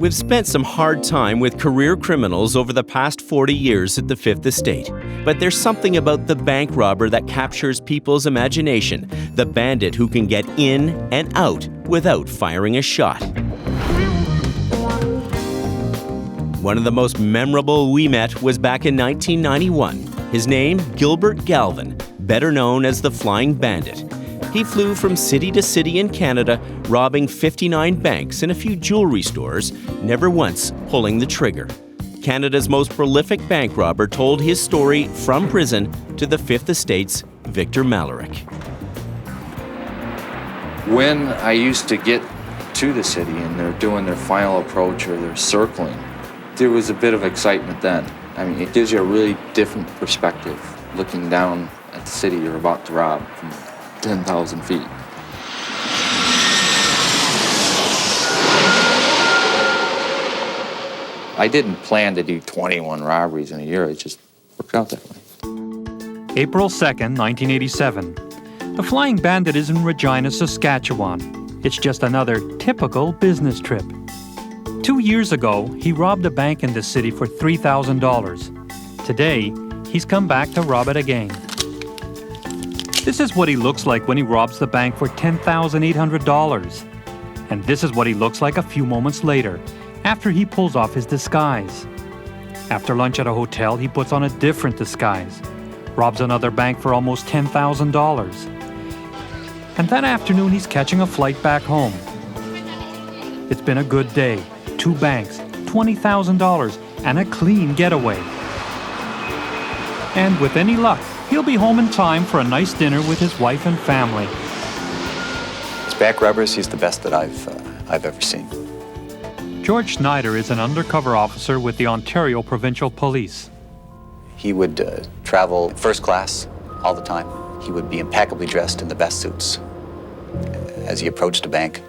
We've spent some hard time with career criminals over the past 40 years at the Fifth Estate. But there's something about the bank robber that captures people's imagination. The bandit who can get in and out without firing a shot. One of the most memorable we met was back in 1991. His name, Gilbert Galvan, better known as the Flying Bandit. He flew from city to city in Canada, robbing 59 banks and a few jewelry stores, never once pulling the trigger. Canada's most prolific bank robber told his story from prison to the Fifth Estate's Victor Malarick. When I used to get to the city and they're doing their final approach or they're circling, there was a bit of excitement then. I mean, it gives you a really different perspective looking down at the city you're about to rob from 10,000 feet. I didn't plan to do 21 robberies in a year. It just worked out that way. April 2nd, 1987. The Flying Bandit is in Regina, Saskatchewan. It's just another typical business trip. 2 years ago, he robbed a bank in the city for $3,000. Today, he's come back to rob it again. This is what he looks like when he robs the bank for $10,800. And this is what he looks like a few moments later, after he pulls off his disguise. After lunch at a hotel, he puts on a different disguise, robs another bank for almost $10,000. And that afternoon, he's catching a flight back home. It's been a good day. 2 banks, $20,000, and a clean getaway. And with any luck, he'll be home in time for a nice dinner with his wife and family. As bank robbers, he's the best that I've ever seen. George Schneider is an undercover officer with the Ontario Provincial Police. He would travel first class all the time. He would be impeccably dressed in the best suits. As he approached a bank,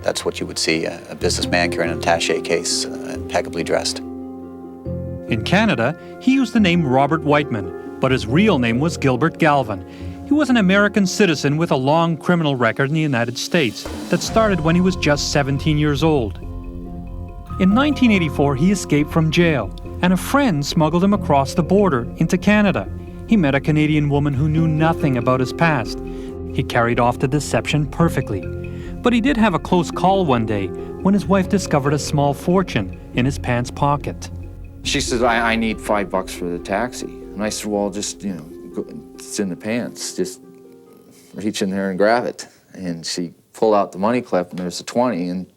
that's what you would see, a businessman carrying an attaché case, impeccably dressed. In Canada, he used the name Robert Whiteman, but his real name was Gilbert Galvan. He was an American citizen with a long criminal record in the United States that started when he was just 17 years old. In 1984, he escaped from jail, and a friend smuggled him across the border into Canada. He met a Canadian woman who knew nothing about his past. He carried off the deception perfectly. But he did have a close call one day when his wife discovered a small fortune in his pants pocket. She says, I need $5 for the taxi. And I said, well, just, it's in the pants. Just reach in there and grab it. And she pulled out the money clip, and there's a 20, and,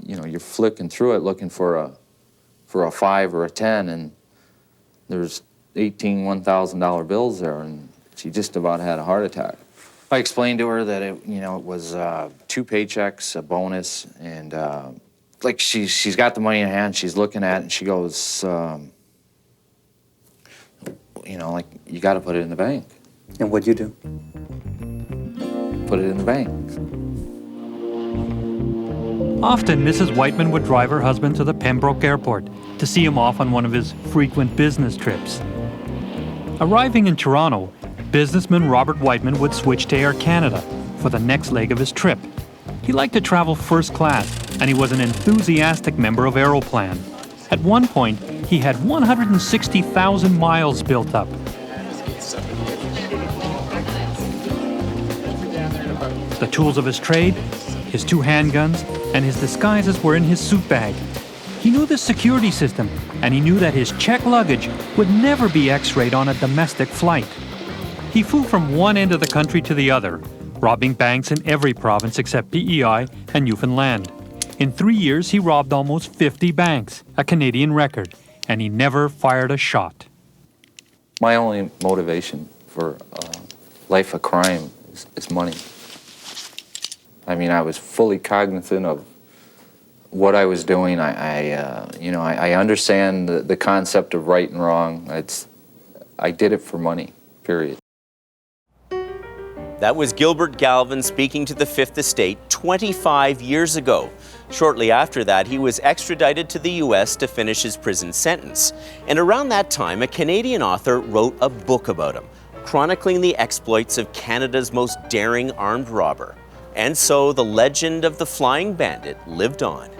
you're flicking through it looking for a 5 or a 10, and there's 18 $1,000 bills there, and she just about had a heart attack. I explained to her that it was 2 paychecks, a bonus, and she's got the money in hand, she's looking at it, and she goes, you got to put it in the bank. And what'd you do? Put it in the bank. Often, Mrs. Whiteman would drive her husband to the Pembroke Airport to see him off on one of his frequent business trips. Arriving in Toronto, businessman Robert Whiteman would switch to Air Canada for the next leg of his trip. He liked to travel first class, and he was an enthusiastic member of Aeroplan. At one point, he had 160,000 miles built up. The tools of his trade, his 2 handguns, and his disguises were in his suit bag. He knew the security system, and he knew that his checked luggage would never be x-rayed on a domestic flight. He flew from one end of the country to the other, robbing banks in every province except PEI and Newfoundland. In 3 years, he robbed almost 50 banks, a Canadian record, and he never fired a shot. My only motivation for life of crime is money. I mean, I was fully cognizant of what I was doing. I understand the concept of right and wrong. I did it for money, period. That was Gilbert Galvan speaking to the Fifth Estate 25 years ago. Shortly after that, he was extradited to the U.S. to finish his prison sentence. And around that time, a Canadian author wrote a book about him, chronicling the exploits of Canada's most daring armed robber. And so the legend of the Flying Bandit lived on.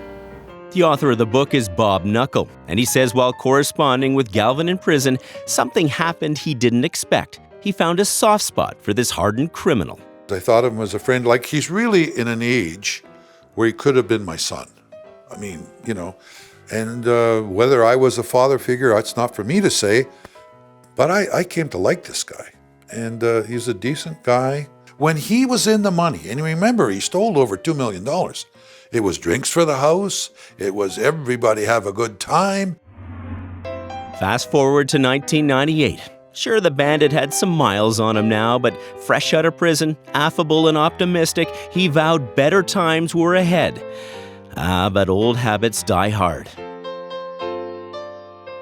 The author of the book is Bob Knuckle, and he says while corresponding with Galvan in prison, something happened he didn't expect. He found a soft spot for this hardened criminal. I thought of him as a friend. Like, he's really in an age where he could have been my son. I mean, you know, and whether I was a father figure, that's not for me to say, but I came to like this guy. And he's a decent guy. When he was in the money, and remember, he stole over $2 million. It was drinks for the house. It was everybody have a good time. Fast forward to 1998. Sure, the bandit had some miles on him now, but fresh out of prison, affable and optimistic, he vowed better times were ahead. But old habits die hard.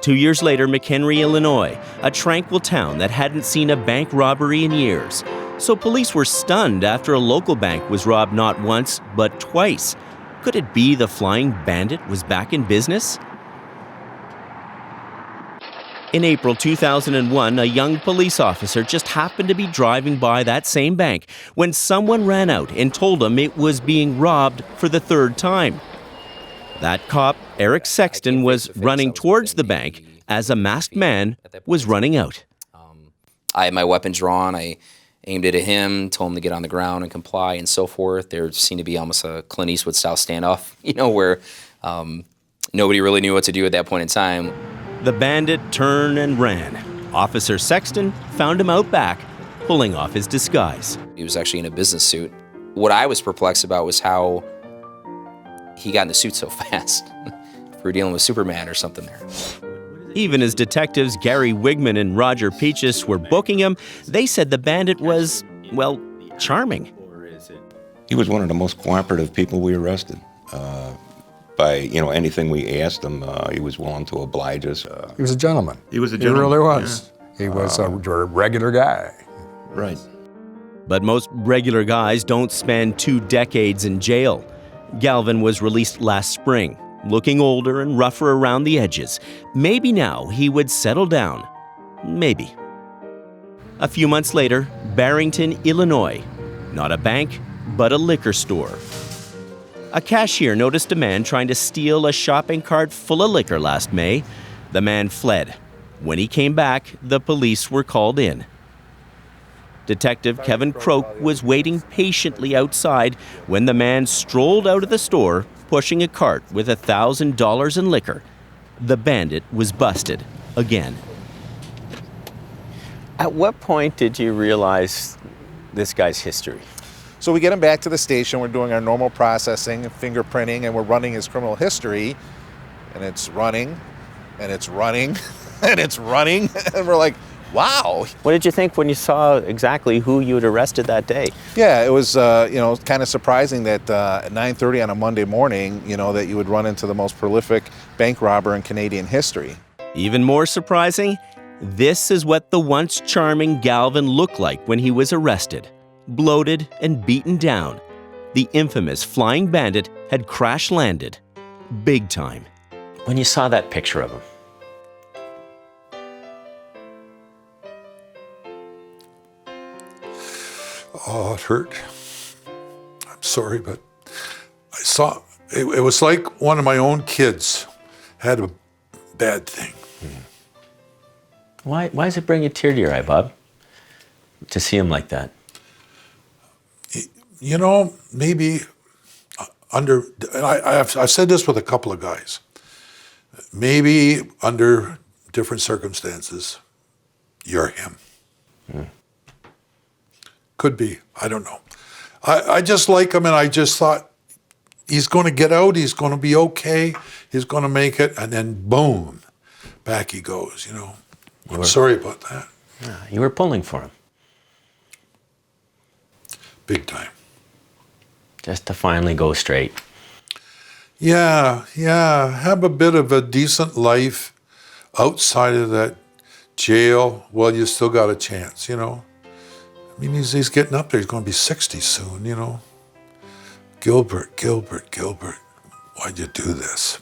2 years later, McHenry, Illinois, a tranquil town that hadn't seen a bank robbery in years. So police were stunned after a local bank was robbed not once, but twice. Could it be the Flying Bandit was back in business? In April 2001, a young police officer just happened to be driving by that same bank when someone ran out and told him it was being robbed for the third time. That cop, Eric Sexton, was running towards the bank as a masked man was running out. I had my weapon drawn. I aimed it at him, told him to get on the ground and comply and so forth. There seemed to be almost a Clint Eastwood-style standoff, you know, where nobody really knew what to do at that point in time. The bandit turned and ran. Officer Sexton found him out back, pulling off his disguise. He was actually in a business suit. What I was perplexed about was how he got in the suit so fast. If we were dealing with Superman or something there. Even as detectives Gary Wigman and Roger Peaches were booking him, they said the bandit was, well, charming. He was one of the most cooperative people we arrested. By, you know, anything we asked him, he was willing to oblige us. He was a gentleman. He was a gentleman. He really was. Yeah. He was a regular guy. Right. But most regular guys don't spend 2 decades in jail. Galvan was released last spring, looking older and rougher around the edges. Maybe now he would settle down. Maybe. A few months later, Barrington, Illinois. Not a bank, but a liquor store. A cashier noticed a man trying to steal a shopping cart full of liquor last May. The man fled. When he came back, the police were called in. Detective Kevin Croak was waiting patiently outside when the man strolled out of the store, pushing a cart with $1,000 in liquor. The bandit was busted again. At what point did you realize this guy's history? So we get him back to the station, we're doing our normal processing, fingerprinting, and we're running his criminal history, and it's running, and it's running, and it's running, and we're like, wow. What did you think when you saw exactly who you had arrested that day? Yeah, it was, you know, kind of surprising that at 9:30 on a Monday morning, you know, that you would run into the most prolific bank robber in Canadian history. Even more surprising, this is what the once charming Galvan looked like when he was arrested. Bloated and beaten down. The infamous Flying Bandit had crash-landed. Big time. When you saw that picture of him? Oh, it hurt. I'm sorry, but I saw, it was like one of my own kids had a bad thing. Why does it bring a tear to your eye, Bob? To see him like that? You know, maybe I've said this with a couple of guys. Maybe under different circumstances, you're him. Could be. I don't know. I just like him, and I just thought he's going to get out. He's going to be okay. He's going to make it, and then boom, back he goes. You know. I'm sorry about that. You were pulling for him. Big time. Just to finally go straight. Yeah. Have a bit of a decent life outside of that jail. Well, you still got a chance, you know. I mean, he's getting up there. He's going to be 60 soon, you know. Gilbert, why'd you do this?